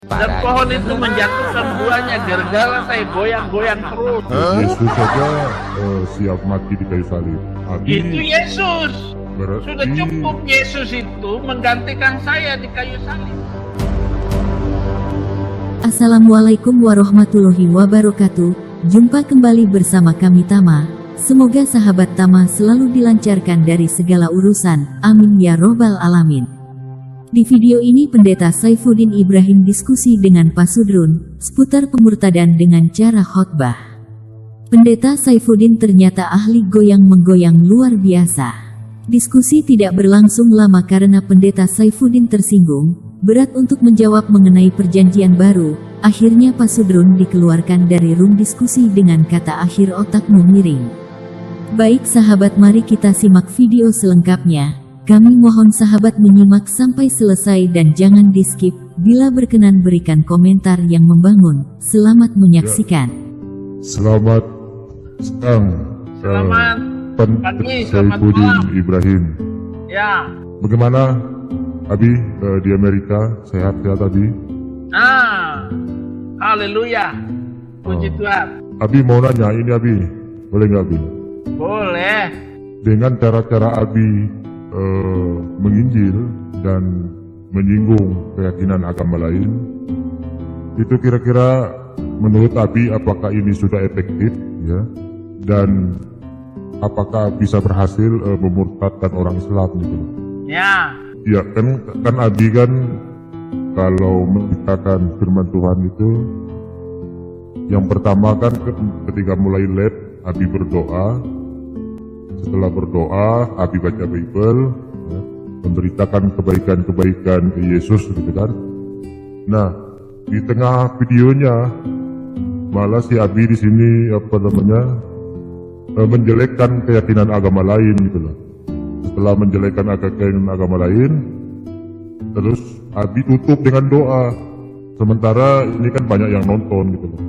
Dan pohon itu menjatuhkan buahnya gara-gara saya goyang-goyang terus. Yesus saja siap mati di kayu salib. Itu Yesus. Berarti Sudah cukup Yesus itu menggantikan saya di kayu salib. Assalamualaikum warahmatullahi wabarakatuh. Jumpa kembali bersama kami Tama. Semoga sahabat Tama selalu dilancarkan dari segala urusan. Amin ya robbal alamin. Di video ini Pendeta Saifuddin Ibrahim diskusi dengan Pak Sudrun seputar pemurtadan dengan cara khotbah. Pendeta Saifuddin ternyata ahli goyang-menggoyang luar biasa. Diskusi tidak berlangsung lama karena Pendeta Saifuddin tersinggung berat untuk menjawab mengenai perjanjian baru. Akhirnya Pak Sudrun dikeluarkan dari room diskusi dengan kata akhir otakmu miring. Baik sahabat, mari kita simak video selengkapnya. Kami mohon sahabat menyimak sampai selesai dan jangan di skip. Bila berkenan berikan komentar yang membangun. Selamat menyaksikan. Selamat siang. Selamat pagi, selamat Saifuddin malam. Ibrahim. Ya. Bagaimana Abi di Amerika? Sehat-sehat Abi? Haleluya. Puji Tuhan. Abi mau nanya ini Abi, boleh nggak Abi? Boleh. Dengan cara-cara Abi menginjil dan menyinggung keyakinan agama lain, itu kira-kira menurut Abi apakah ini sudah efektif ya, dan apakah bisa berhasil memurtadkan orang Islam gitu? Ya. Ya kan Abi kan kalau memberitakan firman Tuhan itu, yang pertama kan ketika mulai lab Abi berdoa. Setelah berdoa, Abi baca Bible, ya, memberitakan kebaikan-kebaikan Yesus, gitu kan. Nah, di tengah videonya, malah si Abi di sini menjelekkan keyakinan agama lain, gitu loh. Setelah menjelekkan keyakinan agama lain, terus Abi tutup dengan doa. Sementara ini kan banyak yang nonton, gitu loh.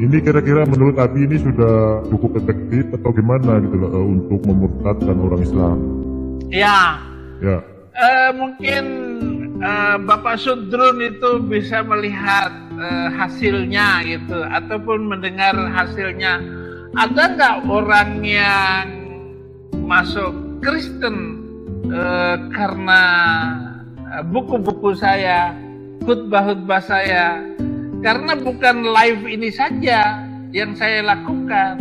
Ini kira-kira menurut Abi ini sudah cukup efektif atau gimana gitu loh untuk memurtadkan orang Islam? Ya. Ya. Mungkin Bapak Sudrun itu bisa melihat hasilnya gitu, ataupun mendengar hasilnya. Ada nggak orang yang masuk Kristen karena buku-buku saya, khutbah-khutbah saya? Karena bukan live ini saja yang saya lakukan,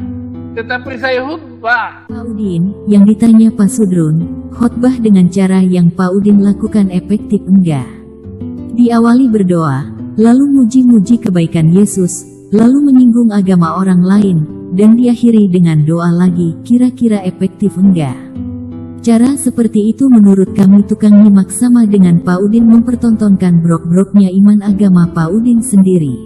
tetapi saya khutbah. Pak Udin, yang ditanya Pak Sudrun, khotbah dengan cara yang Pak Udin lakukan efektif enggak? Diawali berdoa, lalu muji-muji kebaikan Yesus, lalu menyinggung agama orang lain, dan diakhiri dengan doa lagi, kira-kira efektif enggak? Cara seperti itu menurut kami tukang nyimak sama dengan Pak Udin mempertontonkan brok-broknya iman agama Pak Udin sendiri.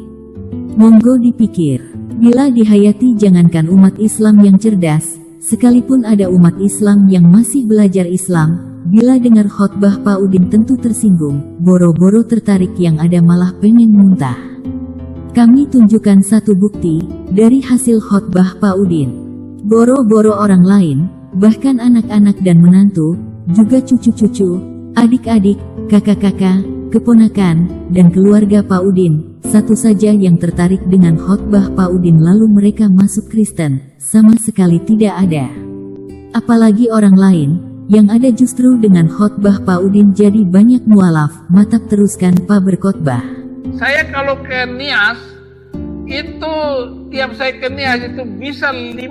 Monggo dipikir, bila dihayati jangankan umat Islam yang cerdas, sekalipun ada umat Islam yang masih belajar Islam, bila dengar khotbah Pak Udin tentu tersinggung, boro-boro tertarik yang ada malah pengen muntah. Kami tunjukkan satu bukti, dari hasil khotbah Pak Udin. Boro-boro orang lain, bahkan anak-anak dan menantu, juga cucu-cucu, adik-adik, kakak-kakak, keponakan, dan keluarga Pak Udin, satu saja yang tertarik dengan khotbah Pak Udin lalu mereka masuk Kristen, sama sekali tidak ada. Apalagi orang lain, yang ada justru dengan khotbah Pak Udin jadi banyak mualaf. Matap teruskan Pak berkhotbah. Saya kalau ke Nias, itu tiap saya ke Nias itu bisa 15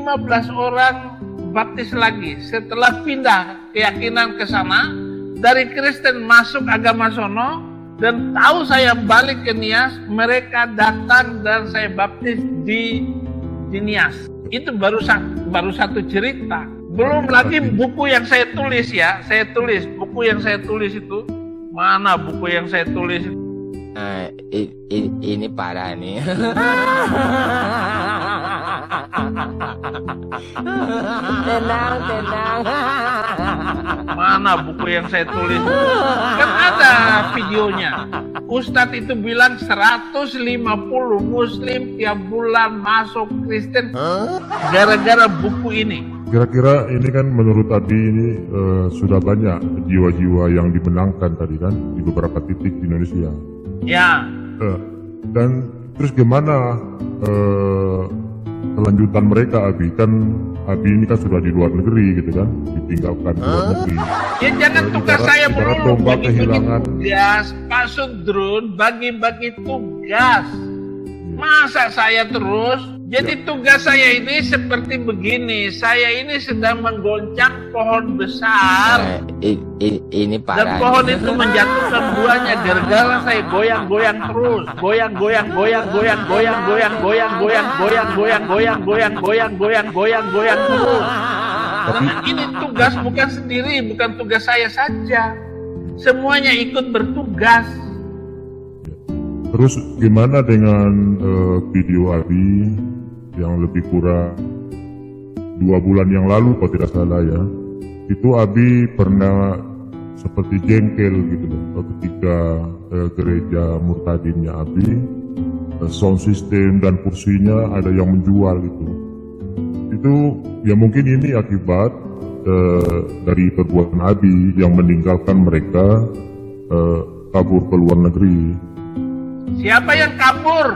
orang baptis lagi setelah pindah keyakinan ke sana, dari Kristen masuk agama sono, dan tahu saya balik ke Nias, mereka datang dan saya baptis di Nias. Itu baru satu cerita. Belum lagi buku yang saya tulis ya, buku yang saya tulis itu, mana buku yang saya tulis itu? Ini parah nih. Tenang. Mana buku yang saya tulis? Kan ada videonya. Ustadz itu bilang 150 muslim tiap bulan masuk Kristen gara-gara buku ini. Kira-kira ini kan menurut Abi ini sudah banyak jiwa-jiwa yang dimenangkan tadi kan di beberapa titik di Indonesia. Ya. Dan terus gimana kelanjutan mereka, Abi? Kan Abi ini kan sudah di luar negeri gitu kan, ditinggalkan di luar negeri. Ya jangan tugas saya ibarat melulu domba bagi-bagi kehilangan. tugas, Pak Sudrun bagi-bagi tugas. Masa saya terus? Jadi tugas saya ini seperti begini, saya ini sedang menggoncang pohon besar. Ini Dan parah. pohon itu menjatuhkan buahnya gara-gara saya goyang-goyang terus, goyang-goyang terus. Karena ini tugas bukan sendiri, bukan tugas saya saja. Semuanya ikut bertugas. Terus gimana dengan video Abi yang lebih kurang 2 bulan yang lalu kalau tidak salah ya? Itu Abi pernah seperti jengkel gitu loh ketika gereja murtadinnya Abi, sound system dan kursinya ada yang menjual gitu. Itu ya mungkin ini akibat dari perbuatan Abi yang meninggalkan mereka kabur ke luar negeri. Siapa yang kabur?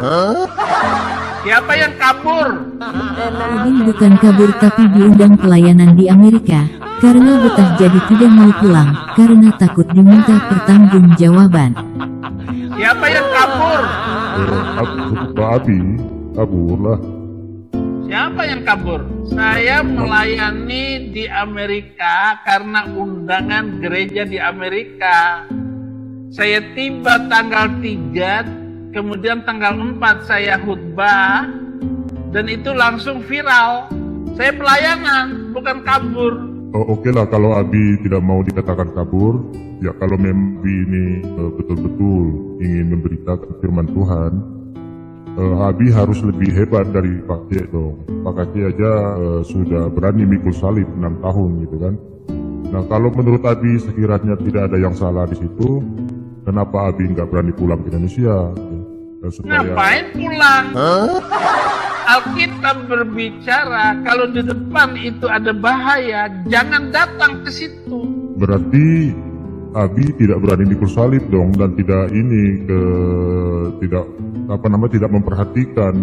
Siapa yang kabur? Abi bukan kabur tapi diundang pelayanan di Amerika, karena betah jadi tidak mau pulang, karena takut diminta pertanggungjawaban. Siapa yang kabur? Abi kabur lah. Siapa yang kabur? Saya melayani di Amerika karena undangan gereja di Amerika. Saya tiba tanggal 3, kemudian tanggal 4 saya khutbah, dan itu langsung viral. Saya pelayanan, bukan kabur. Oke lah kalau Abi tidak mau dikatakan kabur, ya kalau memang Abi ini betul-betul ingin memberitakan firman Tuhan, Abi harus lebih hebat dari Pak C dong. Pak C aja sudah berani mikul salib 6 tahun gitu kan. Nah kalau menurut Abi sekiranya tidak ada yang salah di situ, kenapa Abi nggak berani pulang ke Indonesia? Supaya... Ngapain pulang? Alkitab berbicara kalau di depan itu ada bahaya, jangan datang ke situ. Berarti Abi tidak berani mikul salib dong, dan tidak tidak memperhatikan.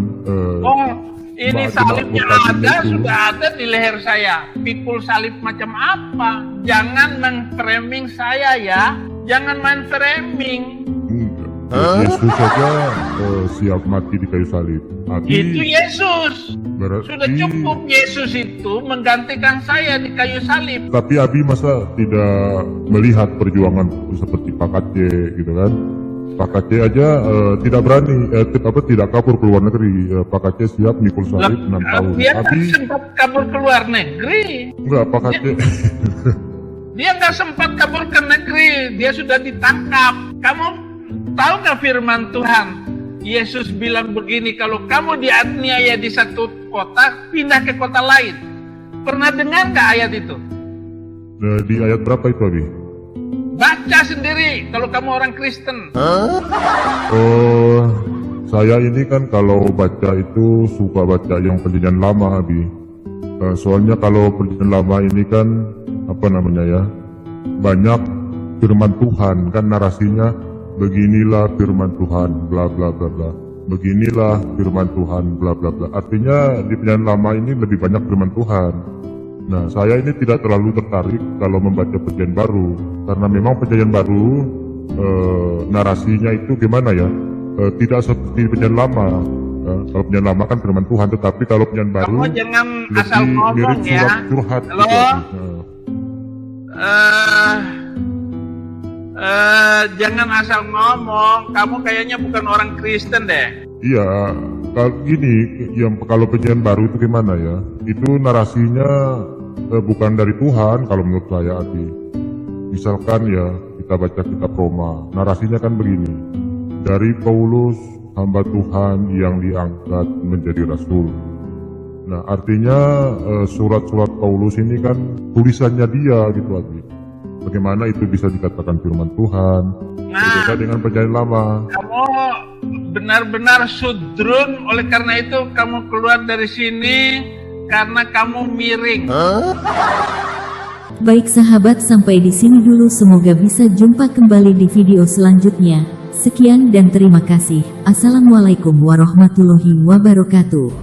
Ini salibnya ada, sudah ada di leher saya. Pikul salib macam apa? Jangan men-framing saya ya. Jangan main framing. Yesus saja siap mati di kayu salib. Itu Yesus. Berarti... Sudah cukup Yesus itu menggantikan saya di kayu salib. Tapi Abi masa tidak melihat perjuangan seperti Pak Kacce gitu kan? Pak Kacce aja tidak berani, tidak kabur ke luar negeri. Pak Kacce siap mikul salib 6 tahun. Dia Abi sempat kabur ke luar negeri. enggak, Pak Kacce. Dia nggak sempat kabur ke negeri, dia sudah ditangkap. Kamu tahu nggak firman Tuhan? Yesus bilang begini, kalau kamu dianiaya di satu kota, pindah ke kota lain. Pernah dengar nggak ayat itu? Di ayat berapa itu, Abi? Baca sendiri kalau kamu orang Kristen. Saya ini kan kalau baca itu suka baca yang perjanjian lama, Abi. Soalnya kalau perjanjian lama ini kan banyak firman Tuhan, kan narasinya beginilah firman Tuhan bla bla bla bla, beginilah firman Tuhan bla bla bla. Artinya di perjanjian lama ini lebih banyak firman Tuhan. Nah, saya ini tidak terlalu tertarik kalau membaca perjanjian baru, karena memang perjanjian baru narasinya itu gimana ya, tidak seperti perjanjian lama. Kalau perjanjian lama kan firman Tuhan, tetapi kalau perjanjian baru kamu jangan asal ngomong mirip ya. surat curhat Halo? gitu. Jangan asal ngomong. Kamu kayaknya bukan orang Kristen deh. Iya, kalau gini, yang kalau perjanjian baru itu gimana ya? Itu narasinya bukan dari Tuhan kalau menurut saya, Adi. Misalkan ya, kita baca kitab Roma, narasinya kan begini. Dari Paulus, hamba Tuhan yang diangkat menjadi rasul. Nah, artinya surat-surat Paulus ini kan tulisannya dia gitu, Adi. Bagaimana itu bisa dikatakan firman Tuhan? Berbeda dengan perjanjian lama. Kamu benar-benar sudrun, oleh karena itu kamu keluar dari sini karena kamu miring. Baik sahabat, sampai di sini dulu, semoga bisa jumpa kembali di video selanjutnya. Sekian dan terima kasih. Assalamualaikum warahmatullahi wabarakatuh.